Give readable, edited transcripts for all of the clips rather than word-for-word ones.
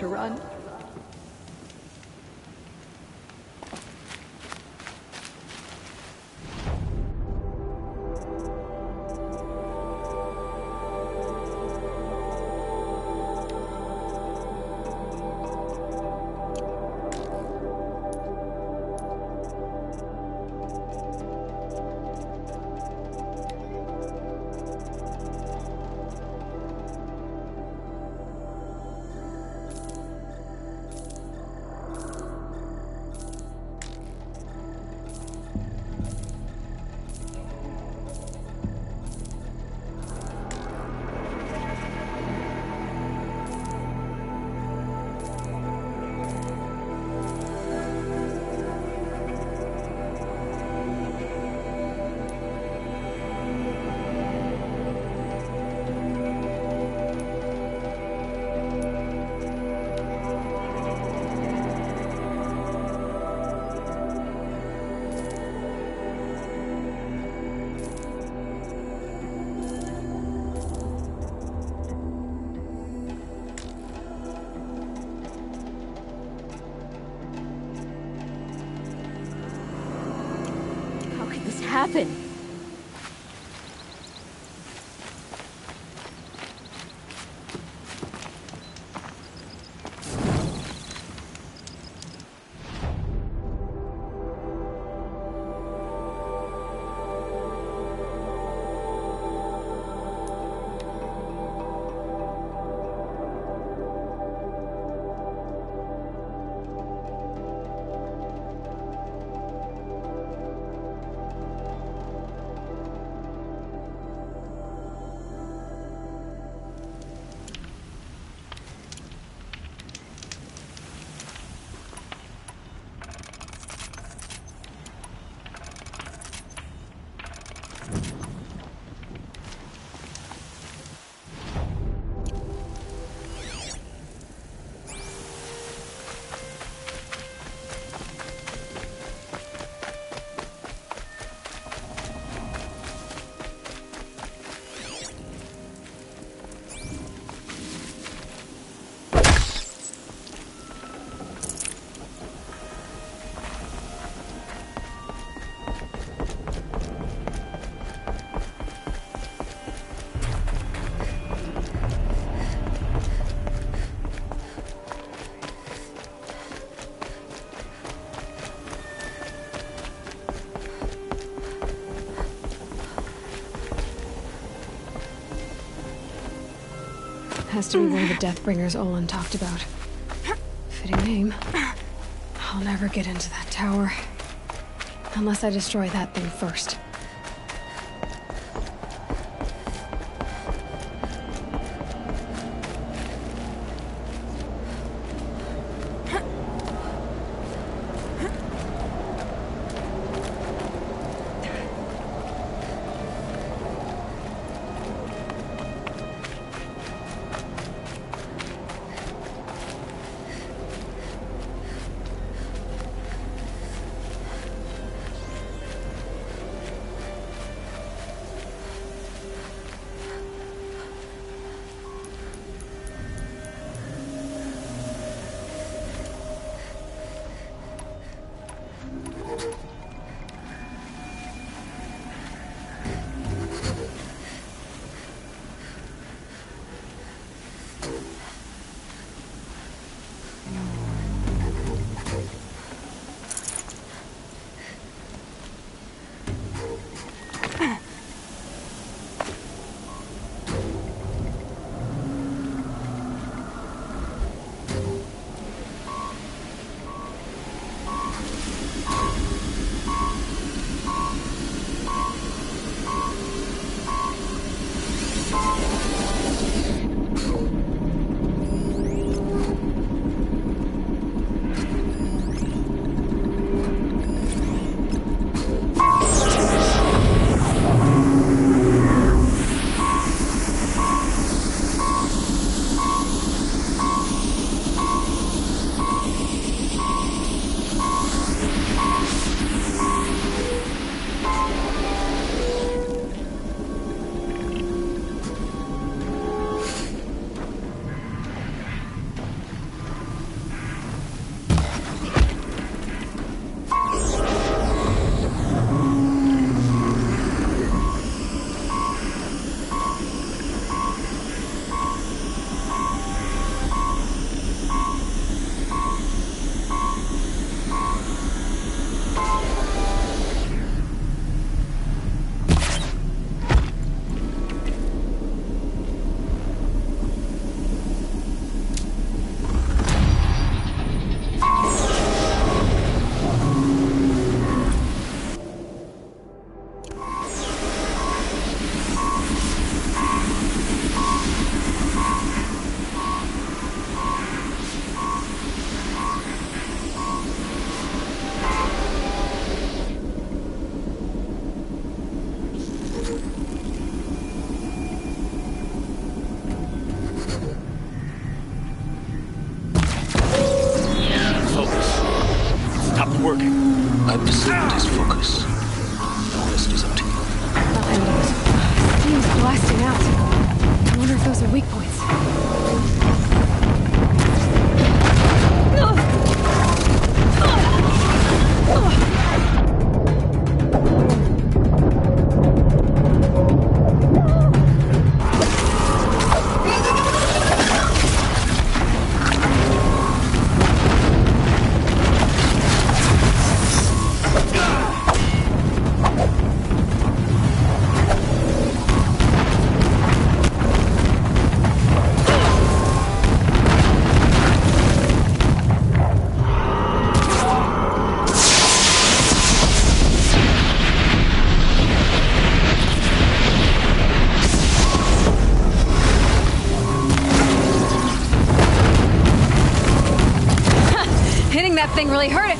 to run. Happen? Has to be one of the Deathbringers Olin talked about. Fitting name. I'll never get into that tower. Unless I destroy that thing first. I perceived his focus. The rest is up to you. I'll handle it. Steam's blasting out. I wonder if those are weak points. Hitting that thing really hurt it.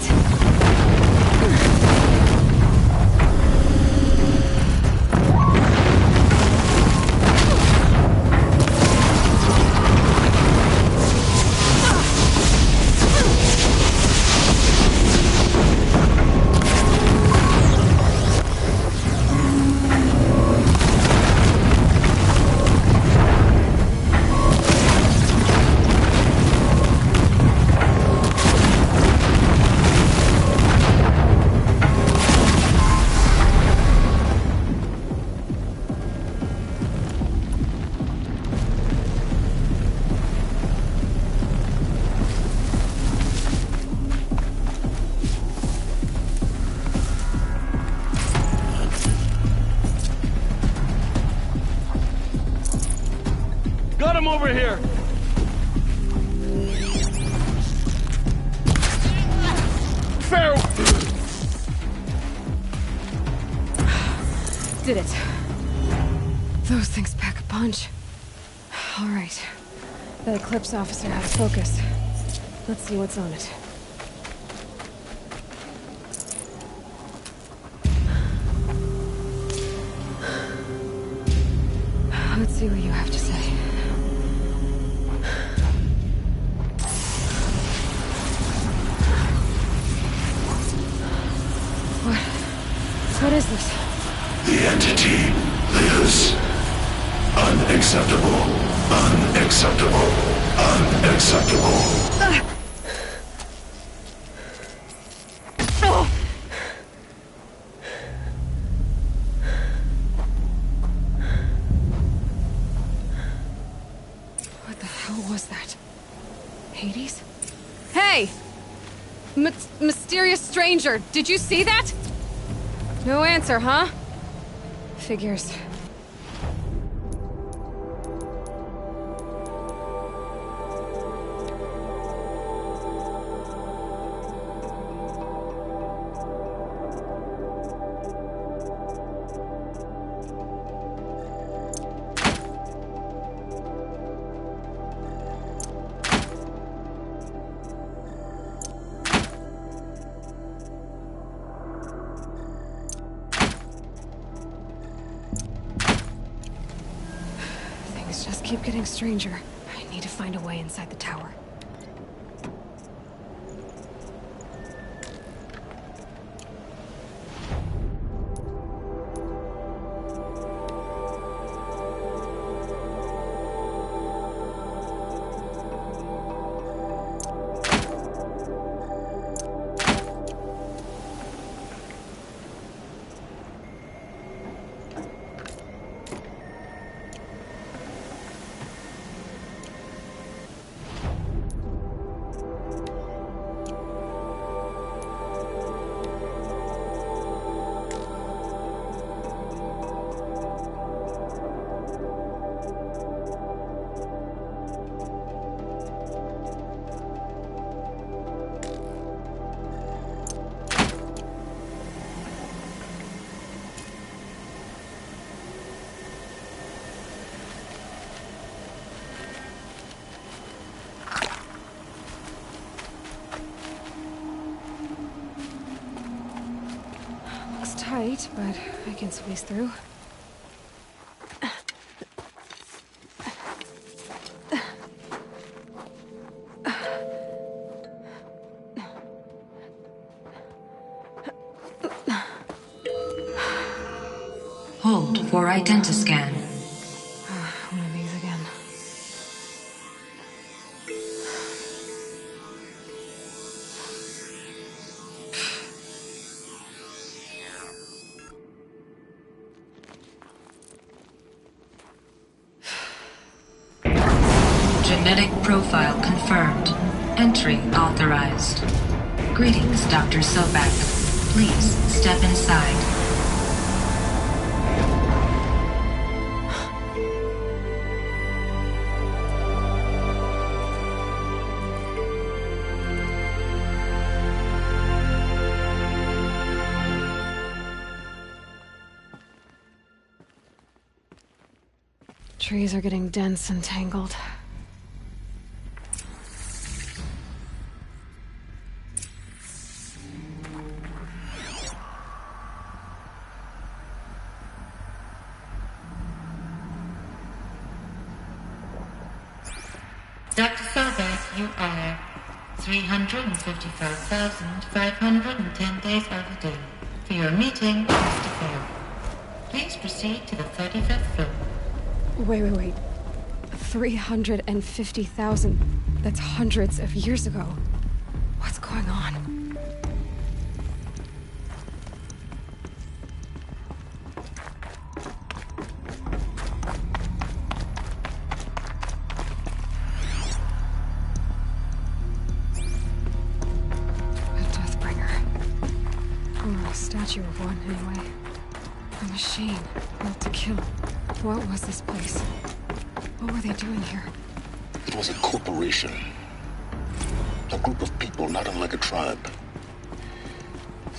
Got him over here! Fair! Did it. Those things pack a punch. All right. The Eclipse officer has focus. Let's see what's on it. Let's see what you have to say. What is this? The entity lives. Unacceptable. Unacceptable. Unacceptable. What the hell was that? Hades? Hey! Mysterious stranger, did you see that? No answer, huh? Figures. Things just keep getting stranger. I need to find a way inside the tower. Tight, but I can squeeze through. hold for identiscan. One of these again. Genetic profile confirmed. Entry authorized. Greetings, Dr. Sobek. Please step inside. Trees are getting dense and tangled. Dr. Sobek, you are 355,510 days overdue for your meeting, Mr. Fair. Please proceed to the 35th floor. Wait. 350,000. That's hundreds of years ago. What's going on? Statue of one, anyway. A machine, built to kill. What was this place? What were they doing here? It was a corporation. A group of people not unlike a tribe.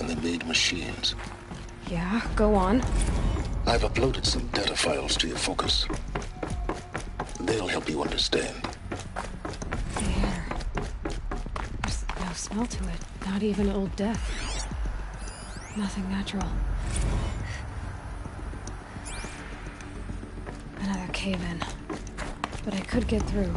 And they made machines. Yeah, go on. I've uploaded some data files to your focus. They'll help you understand. The air. There's no smell to it. Not even Old Death. Nothing natural. Another cave-in. But I could get through.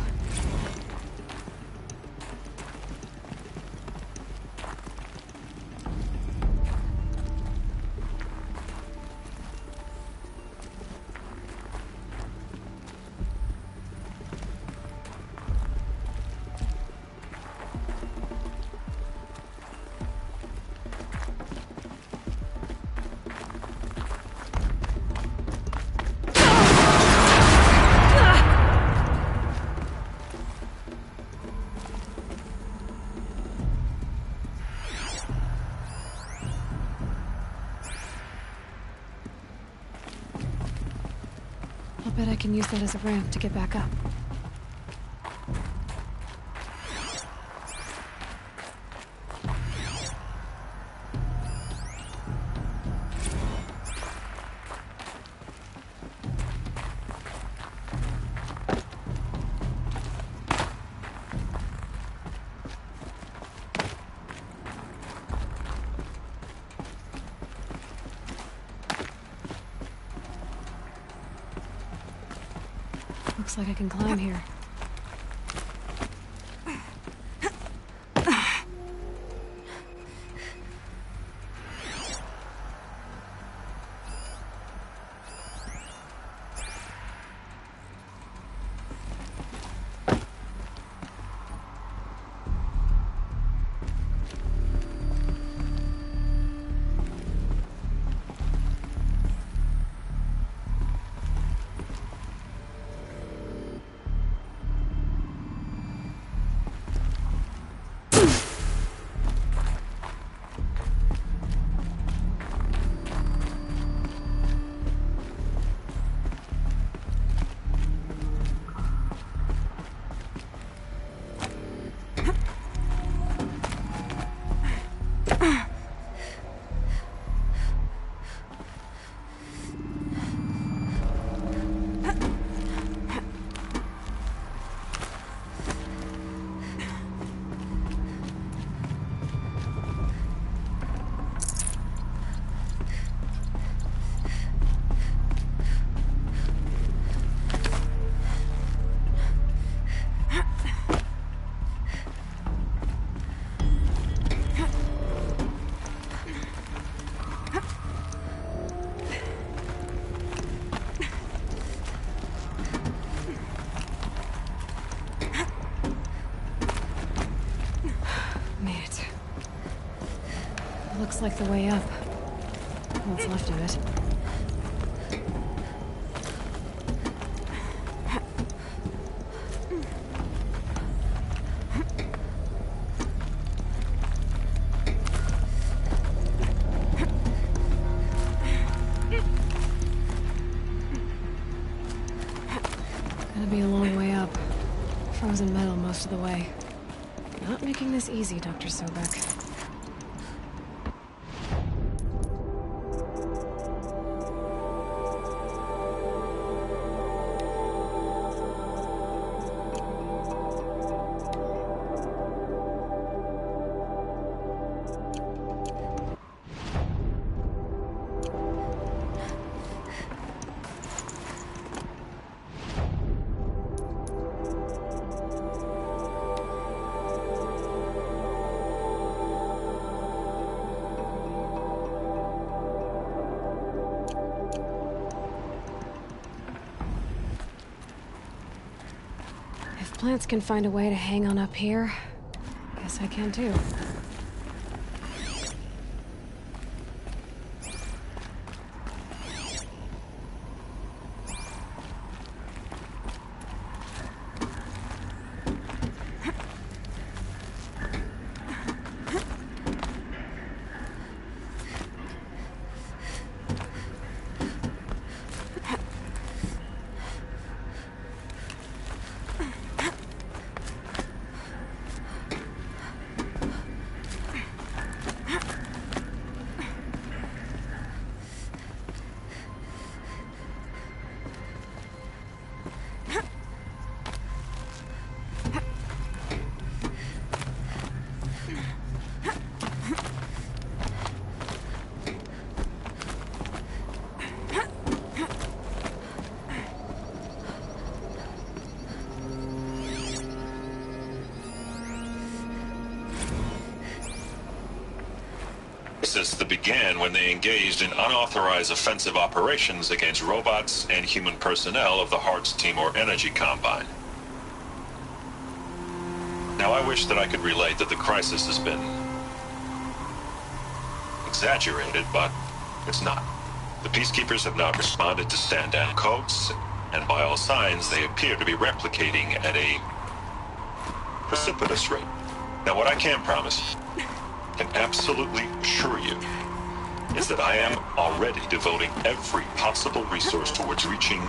I'll bet I can use that as a ramp to get back up. Looks like I can climb here. Looks like the way up. What's left of it. Gonna be a long way up. Frozen metal most of the way. Not making this easy, Dr. Sobek. If plants can find a way to hang on up here, guess I can too. That began when they engaged in unauthorized offensive operations against robots and human personnel of the Hearts Timor Energy Combine. Now, I wish that I could relate that the crisis has been exaggerated, but it's not. The Peacekeepers have not responded to stand-down codes, and by all signs, they appear to be replicating at a precipitous rate. Now, what I can promise, can absolutely assure you, is that I am already devoting every possible resource towards reaching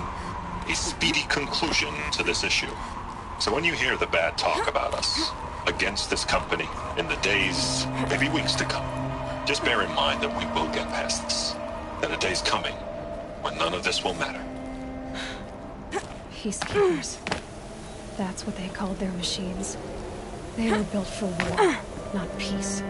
a speedy conclusion to this issue. So when you hear the bad talk about us against this company in the days, maybe weeks to come, just bear in mind that we will get past this. That a day's coming when none of this will matter. Peacekeepers. That's what they called their machines. They were built for war, not peace.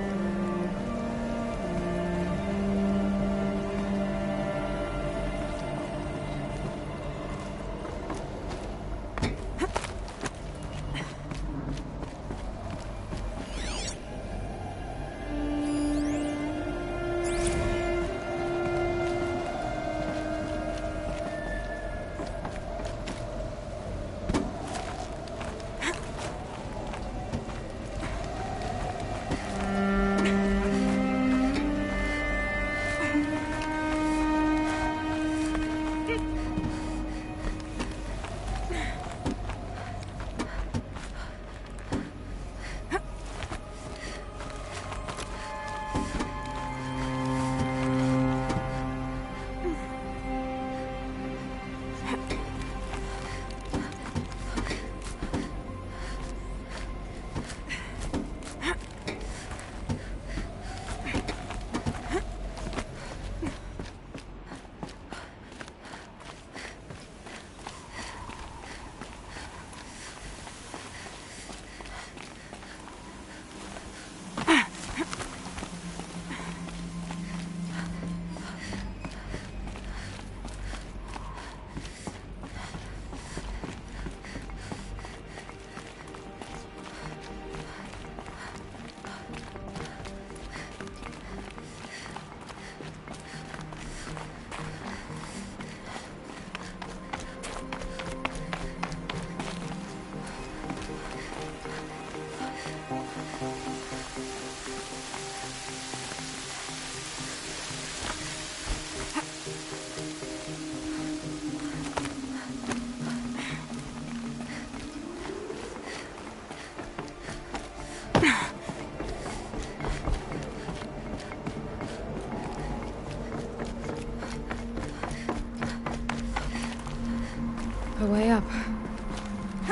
A way up.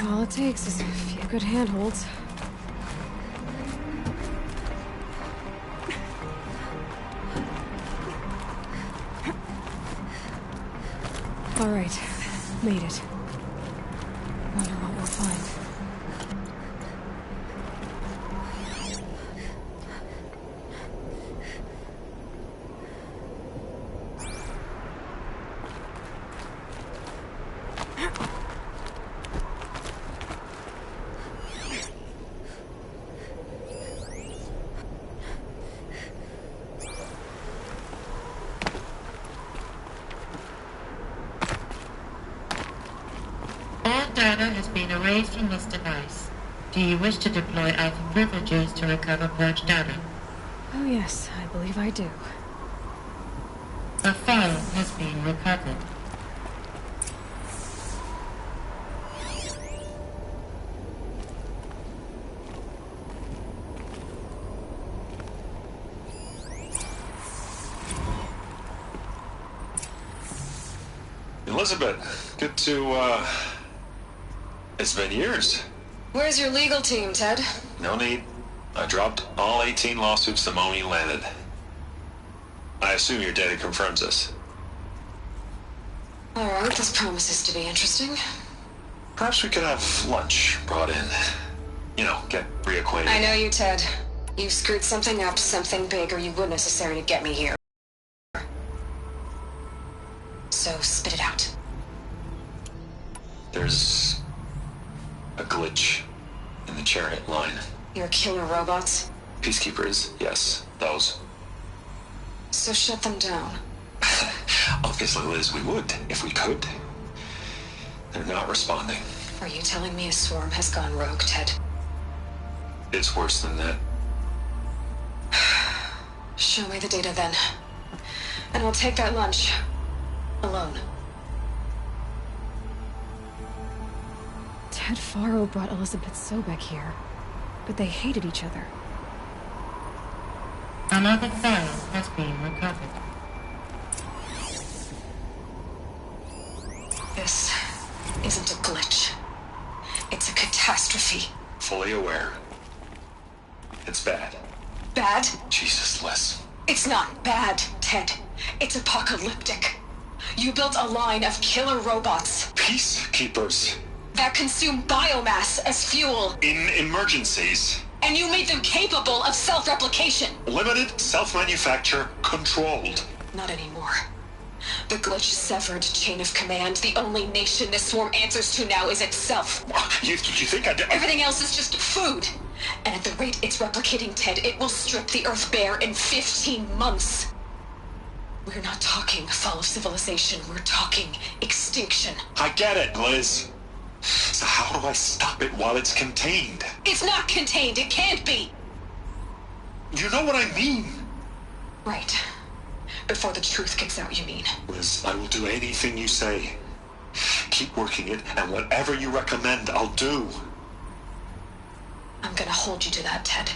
All it takes is a few good handholds. All right, made it. Wonder what we'll find. Data has been erased from this device. Do you wish to deploy Alpha privileges to recover purged data? Oh yes, I believe I do. A file has been recovered. Elizabeth, good to, it's been years. Where's your legal team, Ted? No need. I dropped all 18 lawsuits the moment you landed. I assume your data confirms this. Alright, this promises to be interesting. Perhaps we could have lunch brought in. You know, get reacquainted. I know you, Ted. You screwed something up, something big, or you wouldn't necessarily get me here. So, spit it out. There's a glitch in the chariot line. Your killer robots? Peacekeepers, yes, those. So shut them down. Obviously, Liz, we would, if we could. They're not responding. Are you telling me a swarm has gone rogue, Ted? It's worse than that. Show me the data then. And I'll take that lunch. Alone. Ted Faro brought Elizabeth Sobek here, but they hated each other. Another file has been recovered. This isn't a glitch. It's a catastrophe. Fully aware. It's bad. Bad? Jesus, Liz. It's not bad, Ted. It's apocalyptic. You built a line of killer robots Peacekeepers. that consume biomass as fuel, In emergencies. and you made them capable of self-replication. Limited, self-manufacture, controlled. Not anymore. The glitch severed chain of command. The only nation this swarm answers to now is itself. You think I did? Everything else is just food. And at the rate it's replicating, Ted, it will strip the Earth bare in 15 months. We're not talking fall of civilization. We're talking extinction. I get it, Liz. So how do I stop it while it's contained? It's not contained. It can't be. You know what I mean. Right. Before the truth gets out, you mean? Liz, I will do anything you say. Keep working it, and whatever you recommend, I'll do. I'm gonna hold you to that, Ted.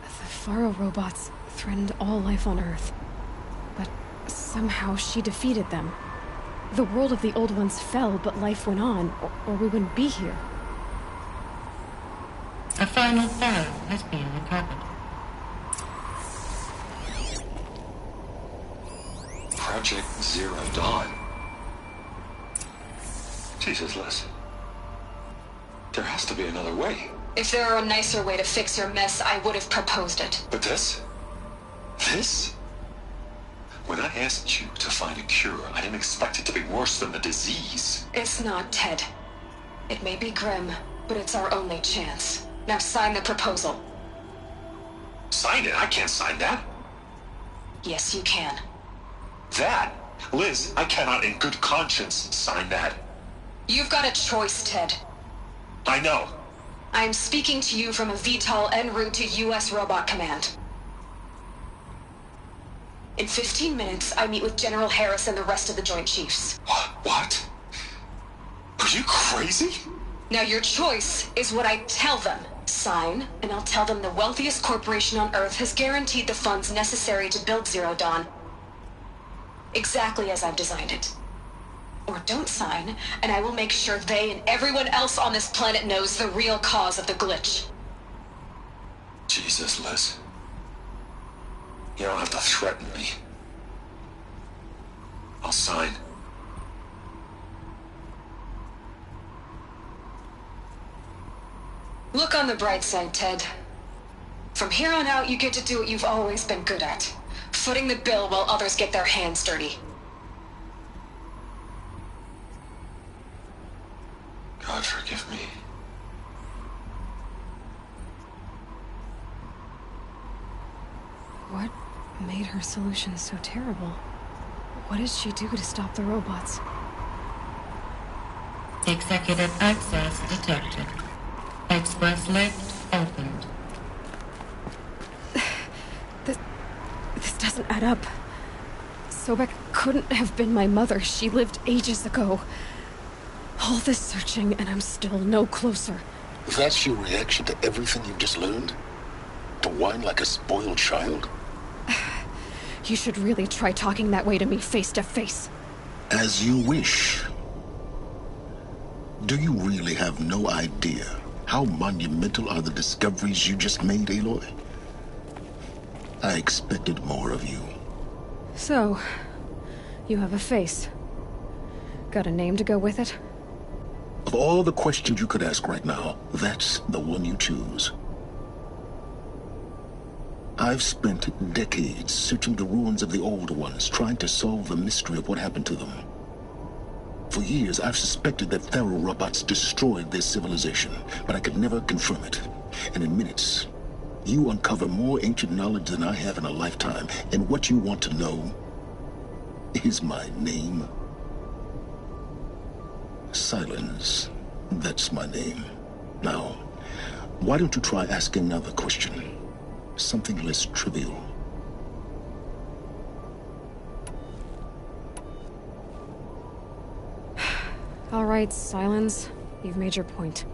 The Faro robots threatened all life on Earth. But somehow she defeated them. The world of the old ones fell, but life went on, or we wouldn't be here. A final file has been recovered. Project Zero Dawn. Jesus, Liz. There has to be another way. If there were a nicer way to fix your mess, I would have proposed it. But this? This? When I asked you to find a cure, I didn't expect it to be worse than the disease. It's not, Ted. It may be grim, but it's our only chance. Now sign the proposal. Sign it? I can't sign that. Yes, you can. That? Liz, I cannot in good conscience sign that. You've got a choice, Ted. I know. I'm speaking to you from a VTOL en route to U.S. Robot Command. In 15 minutes, I meet with General Harris and the rest of the Joint Chiefs. What? Are you crazy? Now your choice is what I tell them. Sign, and I'll tell them the wealthiest corporation on Earth has guaranteed the funds necessary to build Zero Dawn. Exactly as I've designed it. Or don't sign, and I will make sure they and everyone else on this planet knows the real cause of the glitch. Jesus, Liz. You don't have to threaten me. I'll sign. Look on the bright side, Ted. From here on out, you get to do what you've always been good at. Footing the bill while others get their hands dirty. God forgive me. What made her solution so terrible? What did she do to stop the robots? Executive access detected. Express lift opened. This doesn't add up. Sobek couldn't have been my mother. She lived ages ago. All this searching, and I'm still no closer. That's your reaction to everything you've just learned? To whine like a spoiled child? You should really try talking that way to me face to face. As you wish. Do you really have no idea how monumental are the discoveries you just made, Aloy? I expected more of you. So, you have a face. Got a name to go with it? Of all the questions you could ask right now, that's the one you choose. I've spent decades searching the ruins of the old ones, trying to solve the mystery of what happened to them. For years, I've suspected that Faro robots destroyed their civilization, but I could never confirm it. And in minutes, you uncover more ancient knowledge than I have in a lifetime, and what you want to know is my name. Silence. That's my name. Now, why don't you try asking another question? Something less trivial. All right, Silence. You've made your point.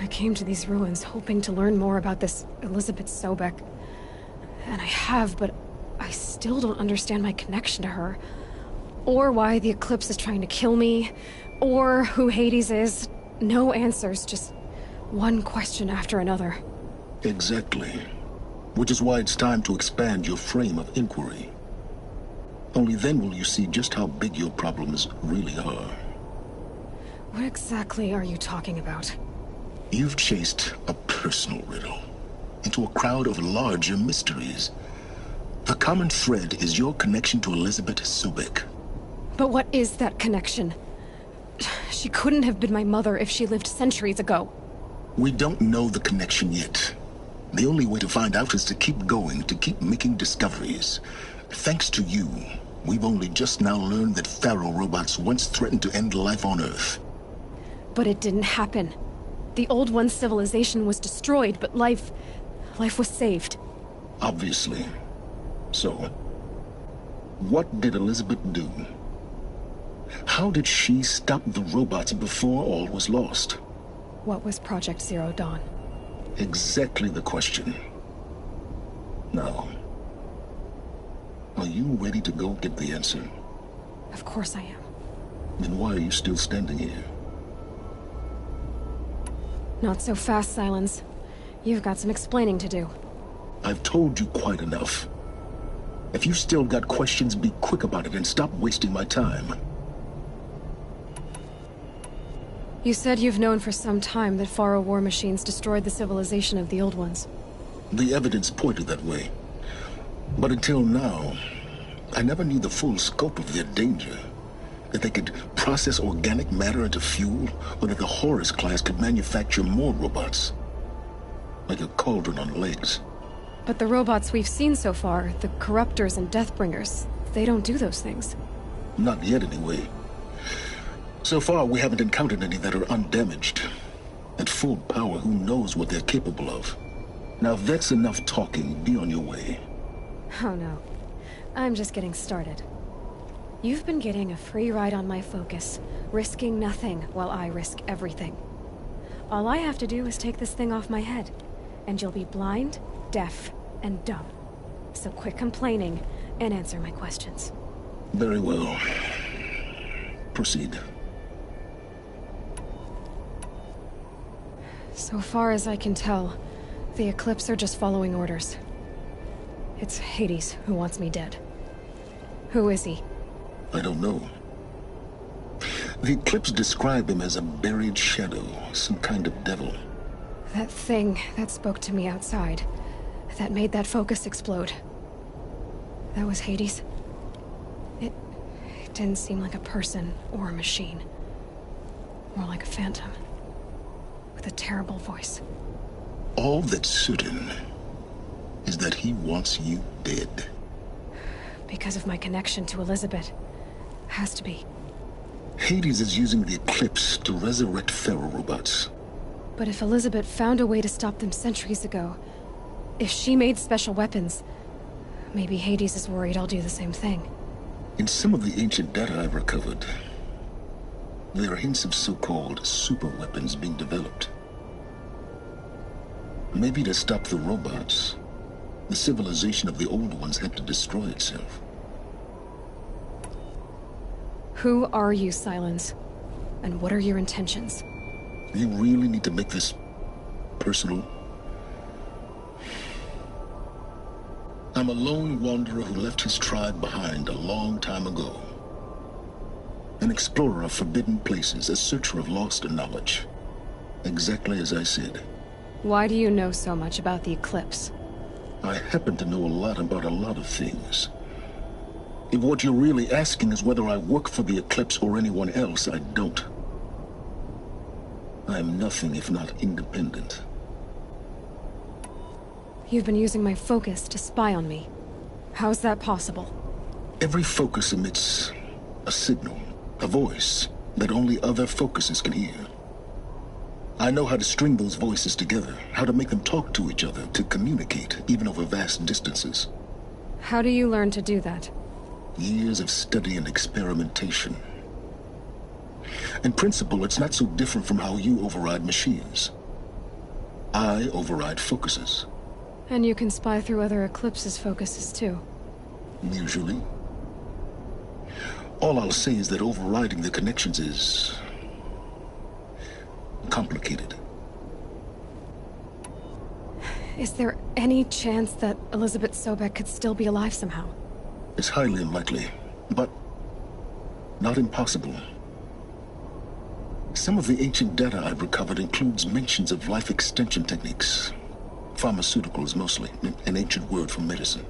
I came to these ruins hoping to learn more about this Elizabeth Sobek. And I have, but I still don't understand my connection to her. Or why the Eclipse is trying to kill me. Or who Hades is. No answers, just one question after another. Exactly. Which is why it's time to expand your frame of inquiry. Only then will you see just how big your problems really are. What exactly are you talking about? You've chased a personal riddle into a crowd of larger mysteries. The common thread is your connection to Elizabeth Sobek. But what is that connection? She couldn't have been my mother if she lived centuries ago. We don't know the connection yet. The only way to find out is to keep going, to keep making discoveries. Thanks to you, we've only just now learned that Faro robots once threatened to end life on Earth. But it didn't happen. The Old One's civilization was destroyed, but life was saved. Obviously. So, what did Elizabeth do? How did she stop the robots before all was lost? What was Project Zero Dawn? Exactly the question. Now, are you ready to go get the answer? Of course I am. Then why are you still standing here? Not so fast, Silence. You've got some explaining to do. I've told you quite enough. If you've still got questions, be quick about it and stop wasting my time. You said you've known for some time that Faro war machines destroyed the civilization of the Old Ones. The evidence pointed that way. But until now, I never knew the full scope of their danger. That they could process organic matter into fuel, or that the Horus class could manufacture more robots. Like a cauldron on legs. But the robots we've seen so far, the Corruptors and Deathbringers, they don't do those things. Not yet, anyway. So far, we haven't encountered any that are undamaged. At full power, who knows what they're capable of? Now, if that's enough talking, be on your way. Oh no. I'm just getting started. You've been getting a free ride on my focus, risking nothing while I risk everything. All I have to do is take this thing off my head, and you'll be blind, deaf, and dumb. So quit complaining and answer my questions. Very well. Proceed. So far as I can tell, the Eclipse are just following orders. It's Hades who wants me dead. Who is he? I don't know. The Eclipse describe him as a buried shadow, some kind of devil. That thing that spoke to me outside, that made that focus explode. That was Hades? It didn't seem like a person or a machine. More like a phantom. With a terrible voice. All that's certain is that he wants you dead. Because of my connection to Elizabeth. Has to be. Hades is using the Eclipse to resurrect ferrorobots. But if Elizabeth found a way to stop them centuries ago, if she made special weapons, maybe Hades is worried I'll do the same thing. In some of the ancient data I've recovered, there are hints of so-called super weapons being developed. Maybe to stop the robots, the civilization of the old ones had to destroy itself. Who are you, Silence? And what are your intentions? You really need to make this personal? I'm a lone wanderer who left his tribe behind a long time ago. An explorer of forbidden places, a searcher of lost knowledge. Exactly as I said. Why do you know so much about the Eclipse? I happen to know a lot about a lot of things. If what you're really asking is whether I work for the Eclipse or anyone else, I don't. I am nothing if not independent. You've been using my focus to spy on me. How's that possible? Every focus emits a signal, a voice, that only other focuses can hear. I know how to string those voices together, how to make them talk to each other, to communicate, even over vast distances. How do you learn to do that? Years of study and experimentation. In principle, it's not so different from how you override machines. I override focuses. And you can spy through other Eclipse's focuses too. Usually. All I'll say is that overriding the connections is complicated. Is there any chance that Elizabeth Sobek could still be alive somehow? It's highly unlikely, but not impossible. Some of the ancient data I've recovered includes mentions of life extension techniques. Pharmaceuticals, mostly, an ancient word for medicine.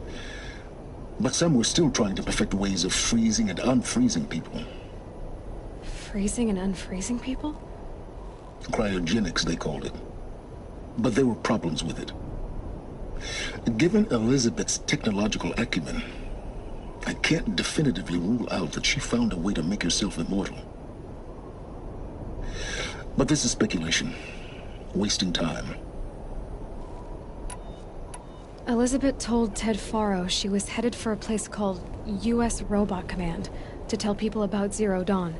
But some were still trying to perfect ways of freezing and unfreezing people. Freezing and unfreezing people? Cryogenics, they called it. But there were problems with it. Given Elizabeth's technological acumen, I can't definitively rule out that she found a way to make herself immortal. But this is speculation. Wasting time. Elizabeth told Ted Faro she was headed for a place called U.S. Robot Command to tell people about Zero Dawn.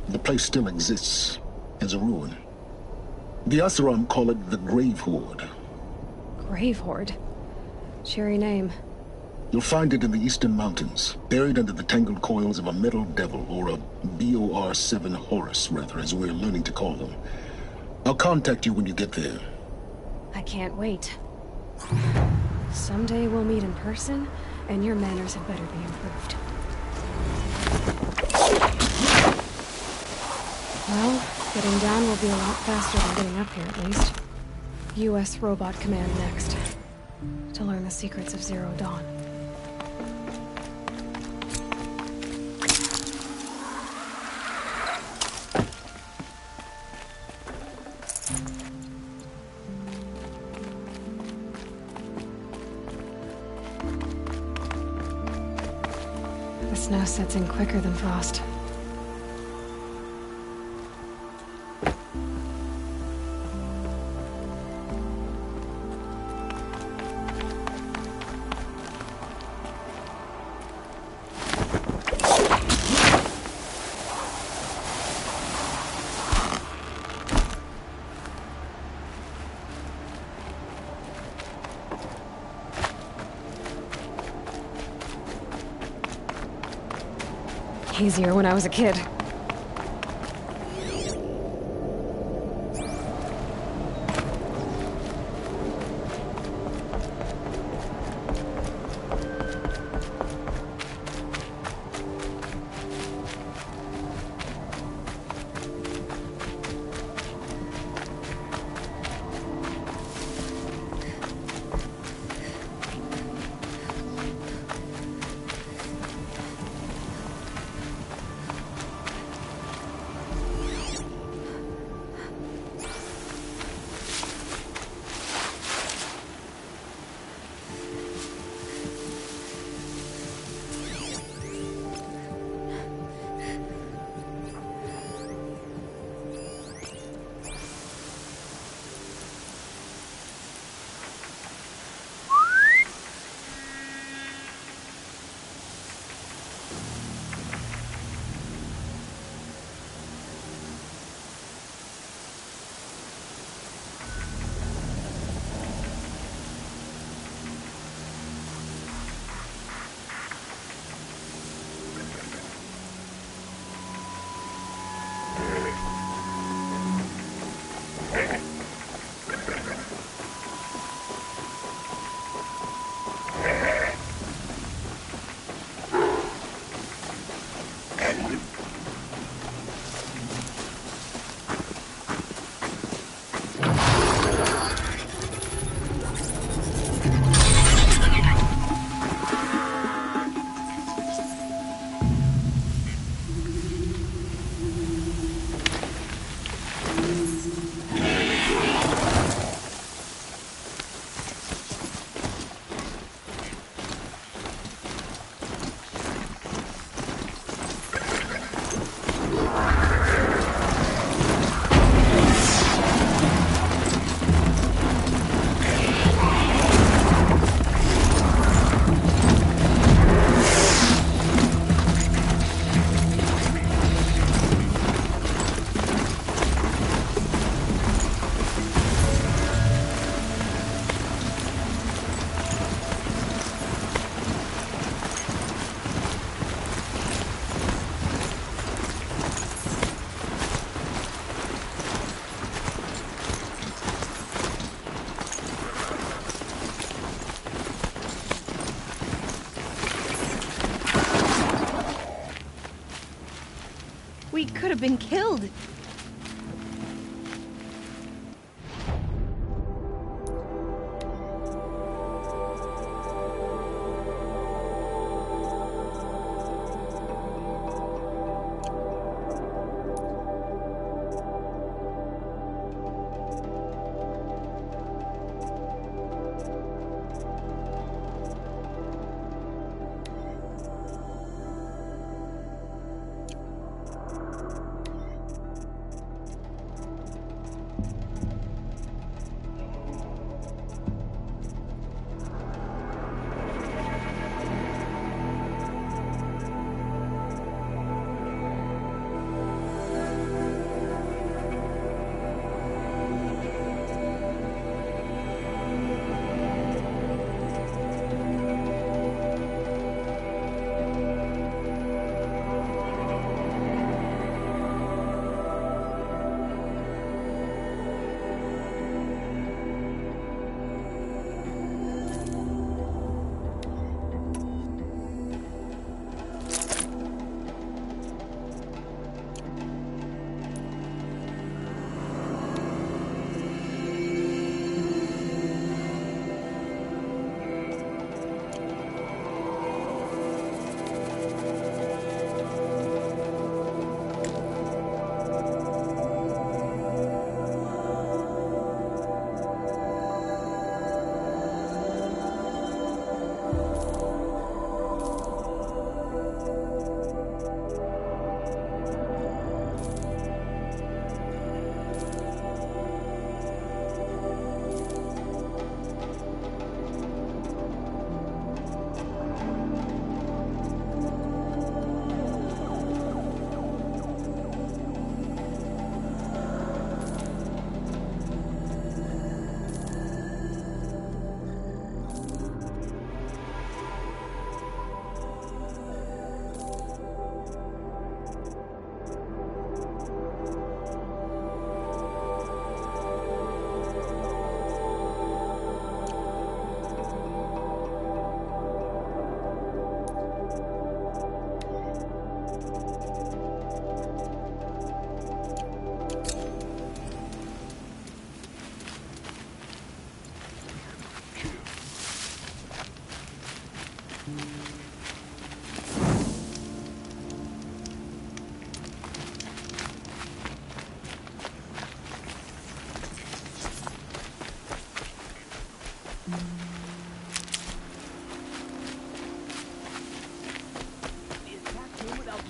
The place still exists, as a ruin. The Asaram call it the Grave Horde. Grave Horde? Cheery name. You'll find it in the Eastern Mountains, buried under the tangled coils of a metal devil, or a BOR-7 Horus, rather, as we're learning to call them. I'll contact you when you get there. I can't wait. Someday we'll meet in person, and your manners had better be improved. Well, getting down will be a lot faster than getting up here, at least. U.S. Robot Command next. To learn the secrets of Zero Dawn. The snow sets in quicker than frost. easier when I was a kid. We could have been killed.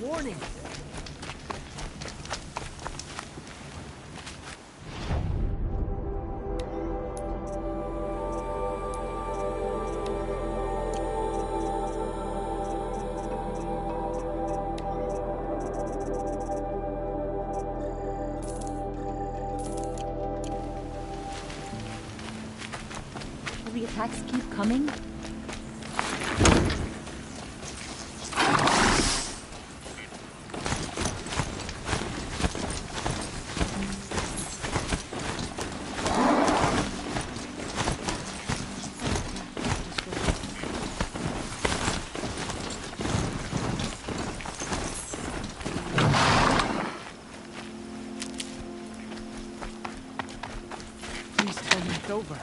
Warning. Will the attacks keep coming? Please tell me it's over.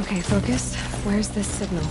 Okay, focus. Where's this signal?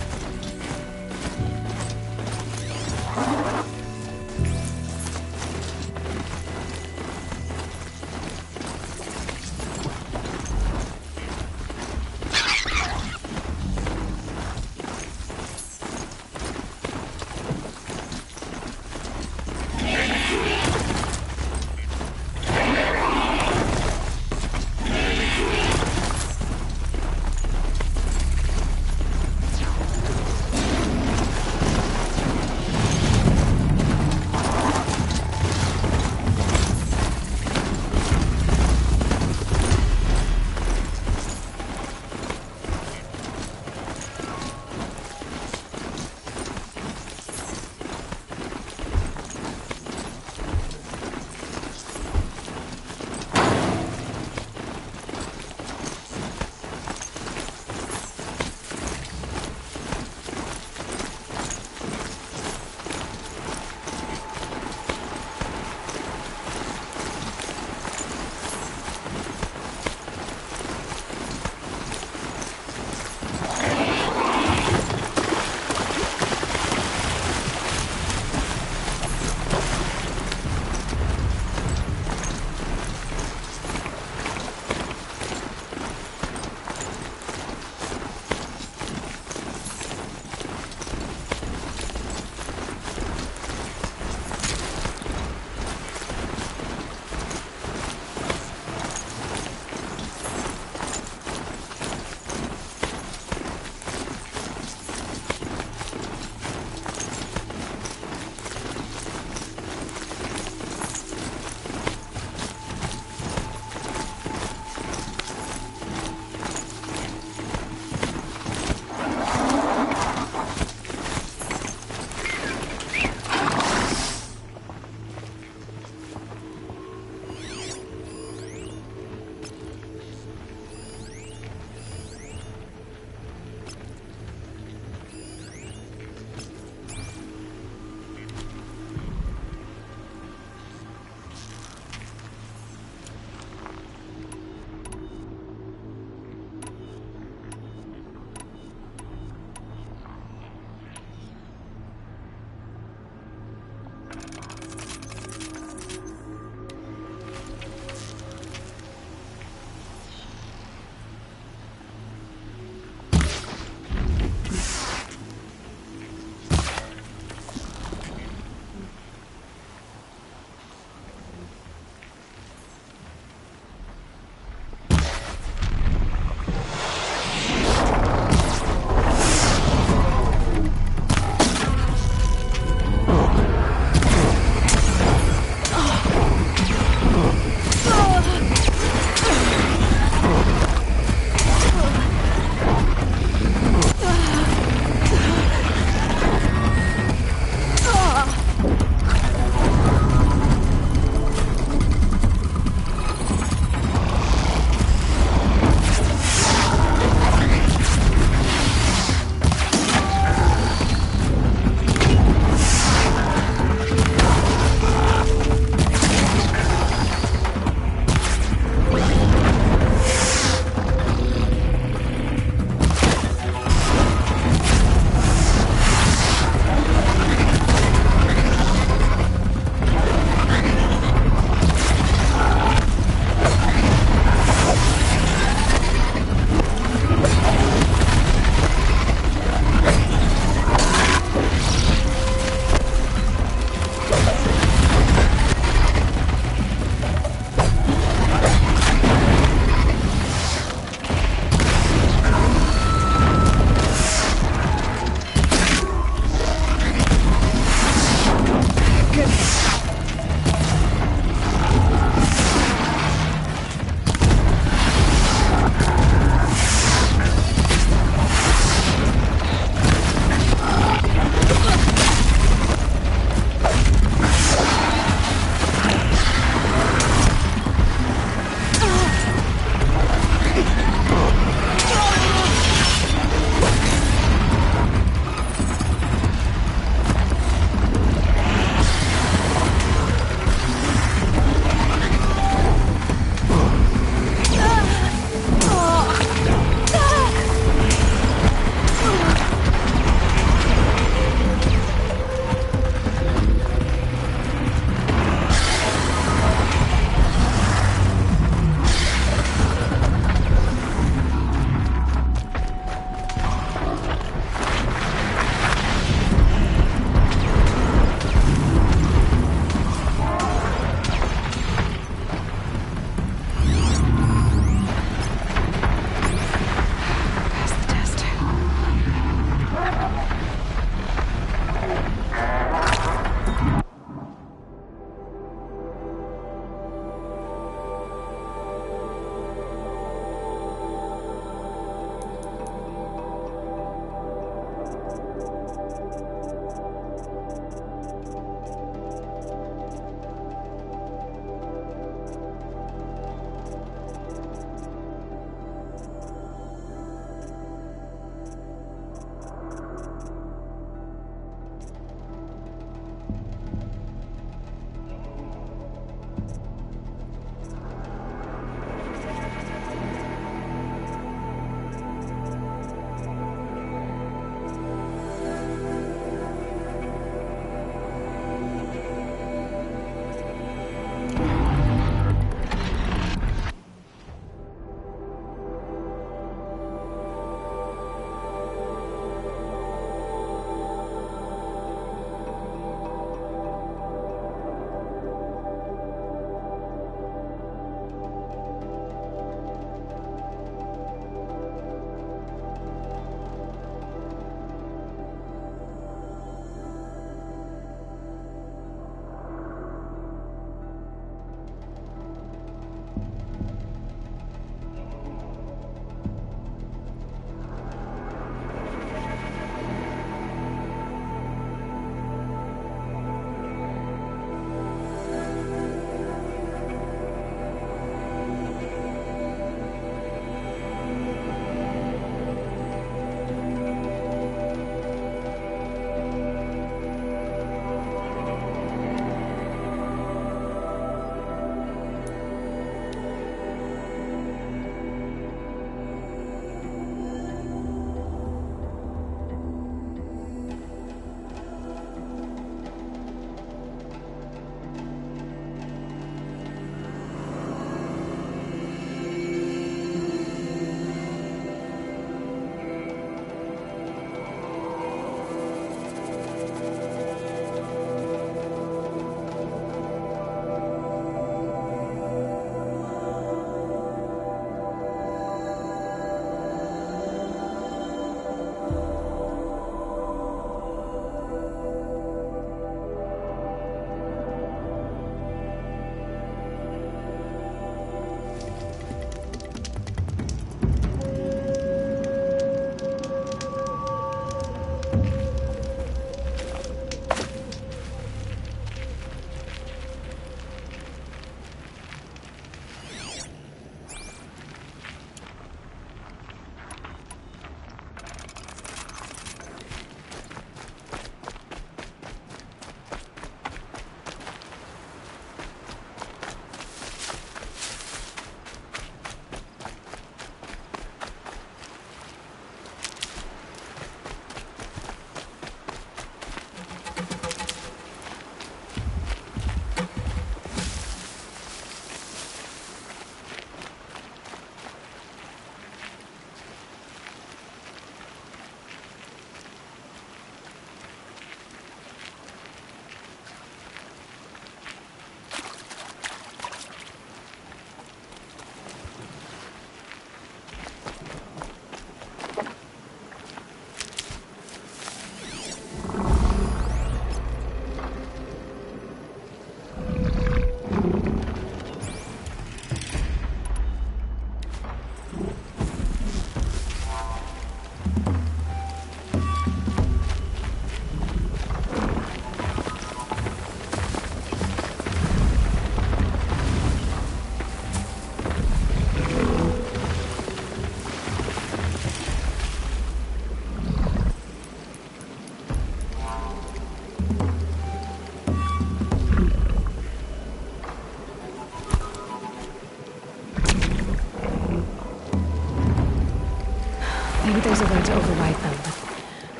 Maybe there's a way to override them, but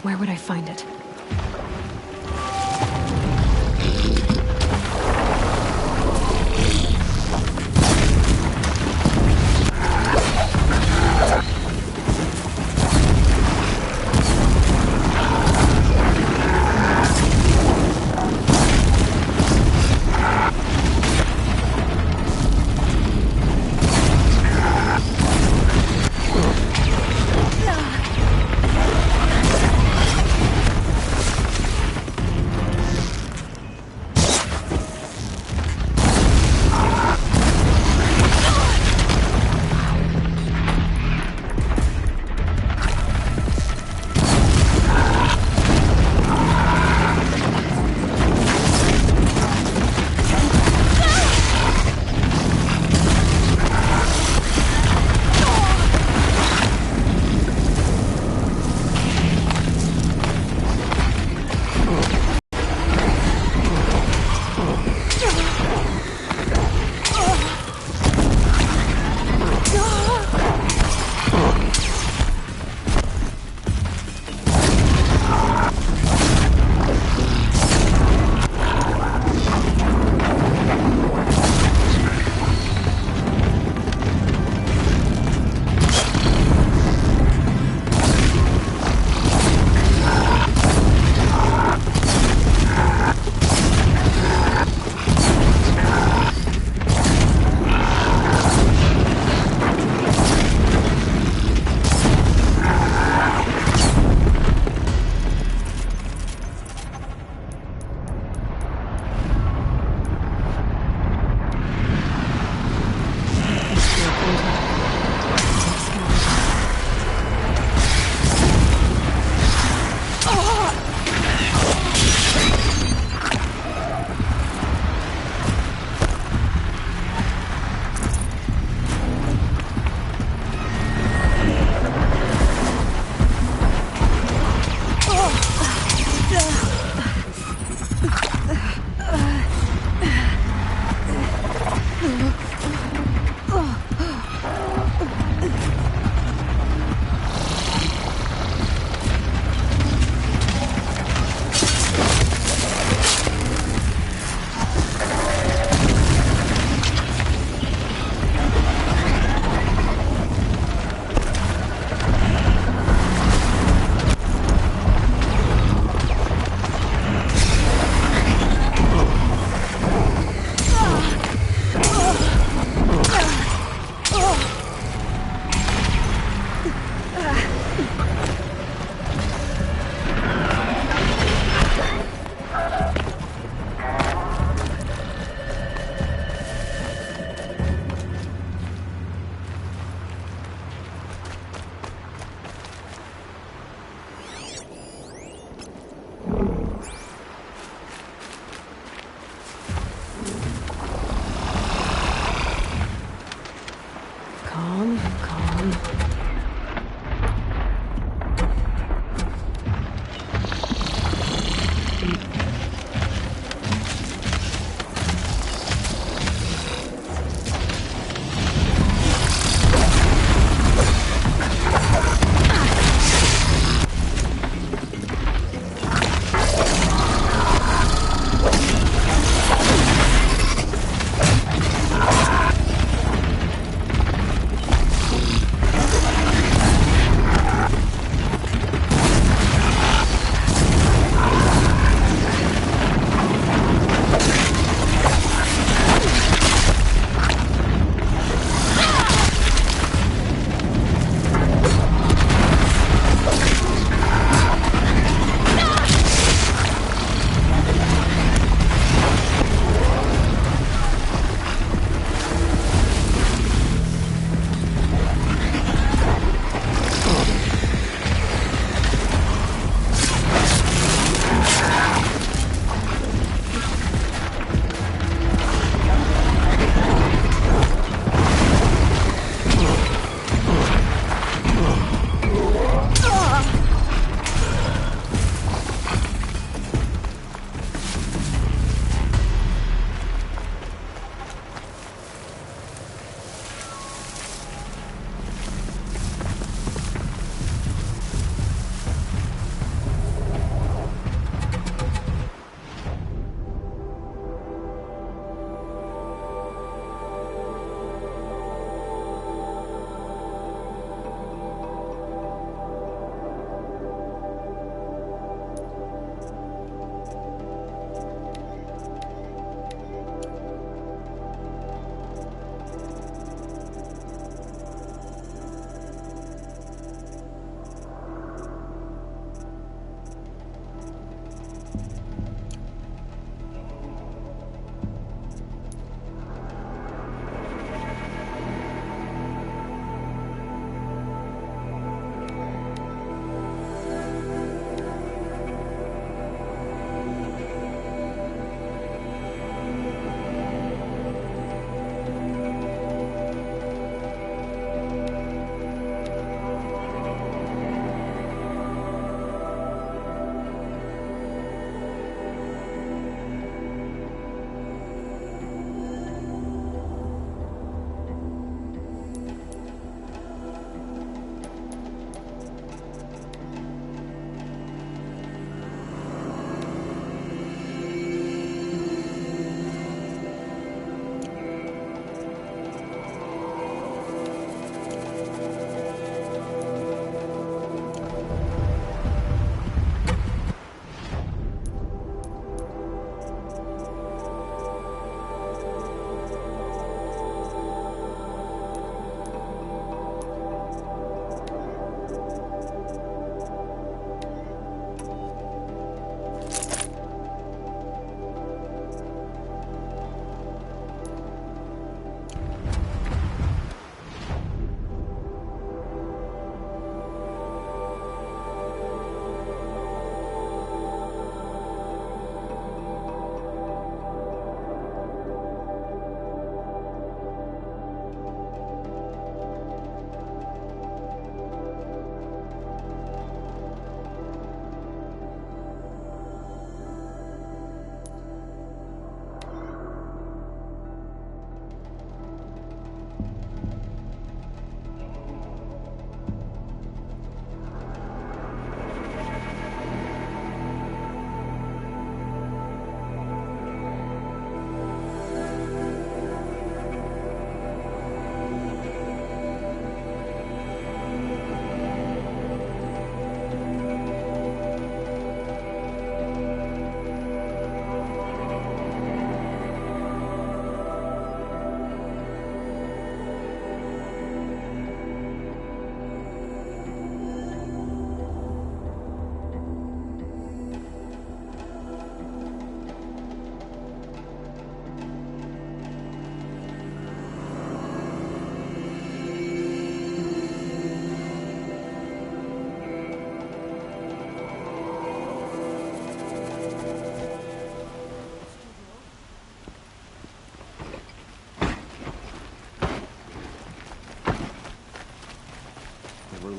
where would I find it?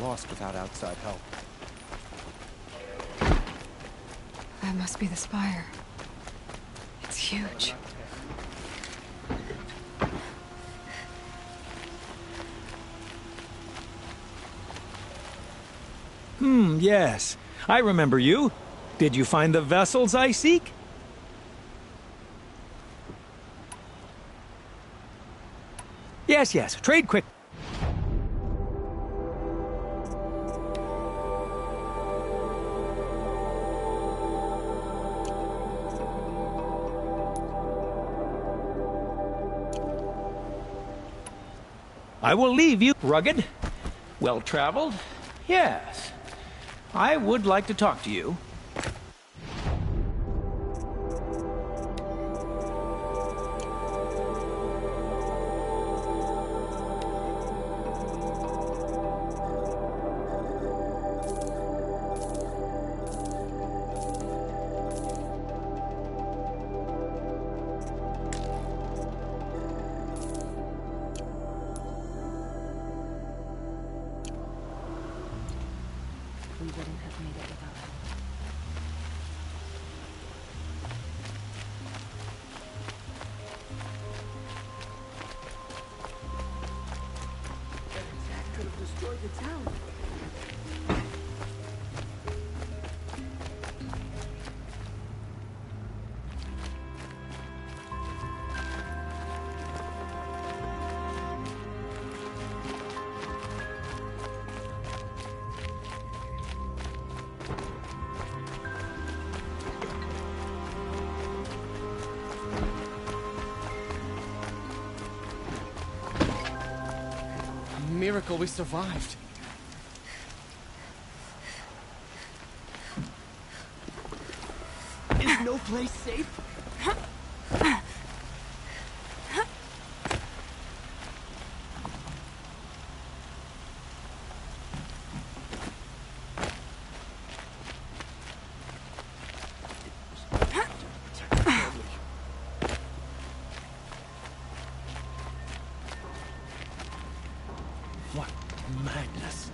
lost without outside help. That must be the spire. It's huge. Yes. I remember you. Did you find the vessels I seek? Yes. Trade quick. I will leave you rugged, well-traveled. Yes. I would like to talk to you. We wouldn't have made it without help. That attack could have destroyed the town. Miracle we survived. Is no place safe? What madness.